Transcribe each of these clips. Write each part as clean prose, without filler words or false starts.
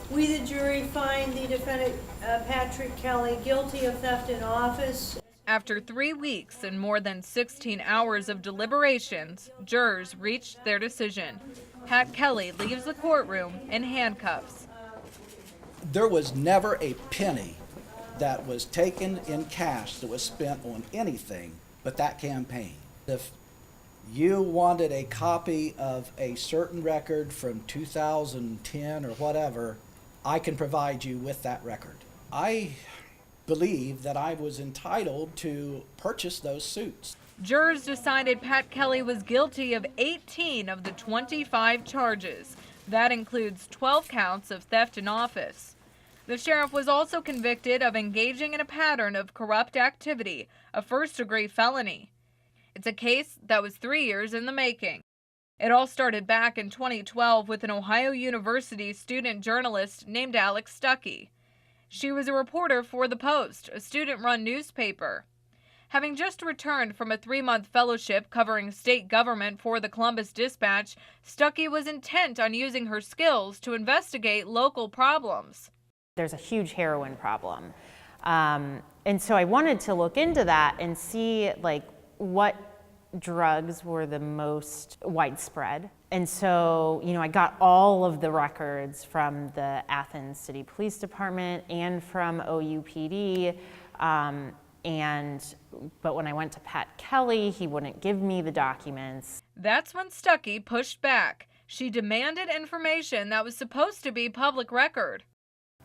We, the jury, find the defendant Patrick Kelly guilty of theft in office. After 3 weeks and more than 16 hours of deliberations, jurors reached their decision. Pat Kelly leaves the courtroom in handcuffs. There was never a penny that was taken in cash that was spent on anything but that campaign. If you wanted a copy of a certain record from 2010 or whatever, I can provide you with that record. I believe that I was entitled to purchase those suits. Jurors decided Pat Kelly was guilty of 18 of the 25 charges. That includes 12 counts of theft in office. The sheriff was also convicted of engaging in a pattern of corrupt activity, a first-degree felony. It's a case that was 3 years in the making. It all started back in 2012 with an Ohio University student journalist named Alex Stuckey. She was a reporter for The Post, a student-run newspaper. Having just returned from a 3-month fellowship covering state government for the Columbus Dispatch, Stuckey was intent on using her skills to investigate local problems. There's a huge heroin problem. And so I wanted to look into that and see what drugs were the most widespread. And so, I got all of the records from the Athens City Police Department and from OUPD. But when I went to Pat Kelly, he wouldn't give me the documents. That's when Stuckey pushed back. She demanded information that was supposed to be public record.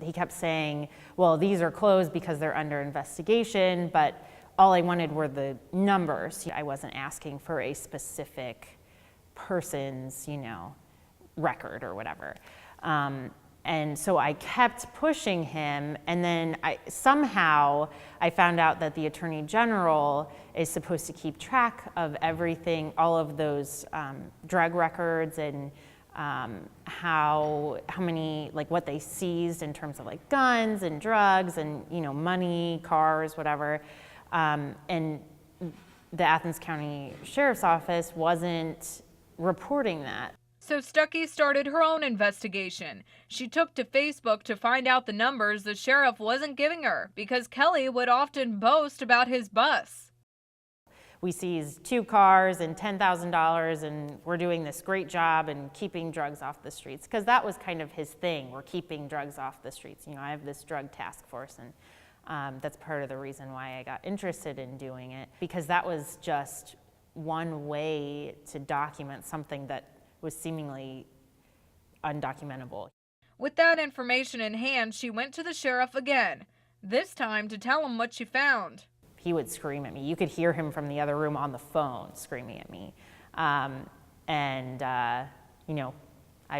He kept saying, well, these are closed because they're under investigation, but all I wanted were the numbers. I wasn't asking for a specific person's, record or whatever. And so I kept pushing him, and then somehow I found out that the Attorney General is supposed to keep track of everything, all of those drug records and how many, what they seized in terms of guns and drugs and, money, cars, whatever. And the Athens County Sheriff's Office wasn't reporting that. So Stuckey started her own investigation. She took to Facebook to find out the numbers the sheriff wasn't giving her because Kelly would often boast about his bus. We seized 2 cars and $10,000, and we're doing this great job in keeping drugs off the streets, because that was kind of his thing. We're keeping drugs off the streets. I have this drug task force, and that's part of the reason why I got interested in doing it, because that was just one way to document something that was seemingly undocumentable. With that information in hand, she went to the sheriff again, this time to tell him what she found. He would scream at me. You could hear him from the other room on the phone screaming at me. I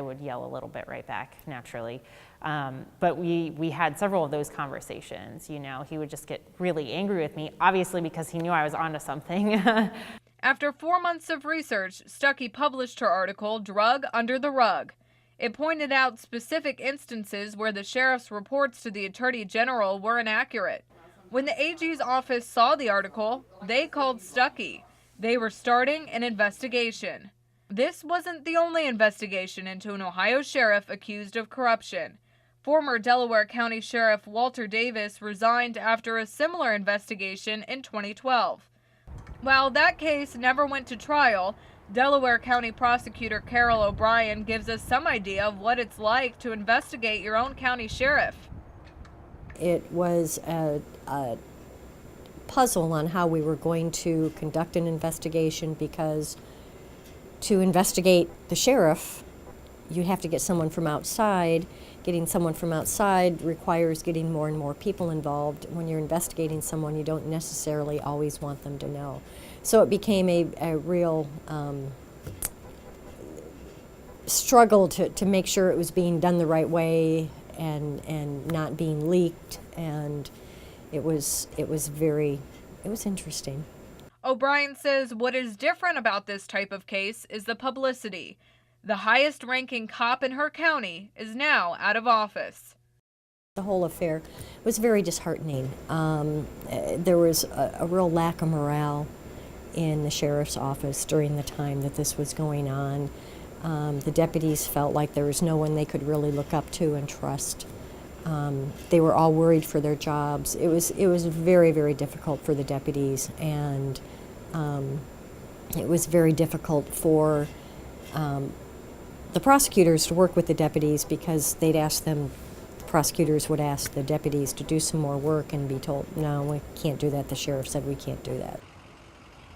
would yell a little bit right back, naturally. But we had several of those conversations. He would just get really angry with me, obviously because he knew I was onto something. After 4 months of research, Stuckey published her article, Drug Under the Rug. It pointed out specific instances where the sheriff's reports to the Attorney General were inaccurate. When the AG's office saw the article, they called Stuckey. They were starting an investigation. This wasn't the only investigation into an Ohio sheriff accused of corruption. Former Delaware County Sheriff Walter Davis resigned after a similar investigation in 2012. While that case never went to trial, Delaware County Prosecutor Carol O'Brien gives us some idea of what it's like to investigate your own county sheriff. It was a puzzle on how we were going to conduct an investigation, because to investigate the sheriff, you have to get someone from outside. Getting someone from outside requires getting more and more people involved. When you're investigating someone, you don't necessarily always want them to know. So it became a real struggle to make sure it was being done the right way and not being leaked, and it was interesting. O'Brien says what is different about this type of case is the publicity. The highest-ranking cop in her county is now out of office. The whole affair was very disheartening. There was a real lack of morale in the sheriff's office during the time that this was going on. The deputies felt like there was no one they could really look up to and trust. They were all worried for their jobs. It was very, very difficult for the deputies, and it was very difficult for the prosecutors to work with the deputies, because they'd ask them, prosecutors would ask the deputies to do some more work and be told, no, we can't do that. The sheriff said we can't do that.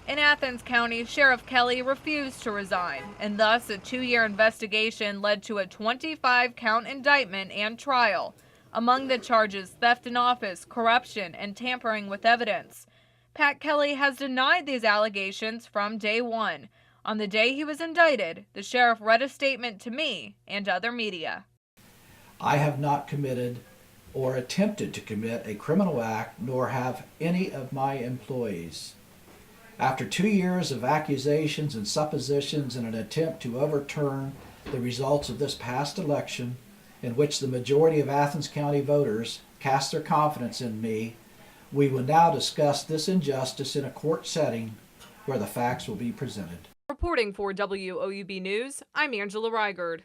In Athens County, Sheriff Kelly refused to resign, and thus a 2-year investigation led to a 25-count indictment and trial. Among the charges, theft in office, corruption, and tampering with evidence. Pat Kelly has denied these allegations from day one. On the day he was indicted, the sheriff read a statement to me and other media. I have not committed or attempted to commit a criminal act, nor have any of my employees. After 2 years of accusations and suppositions in an attempt to overturn the results of this past election, in which the majority of Athens County voters cast their confidence in me, we will now discuss this injustice in a court setting where the facts will be presented. Reporting for WOUB News, I'm Angela Reighard.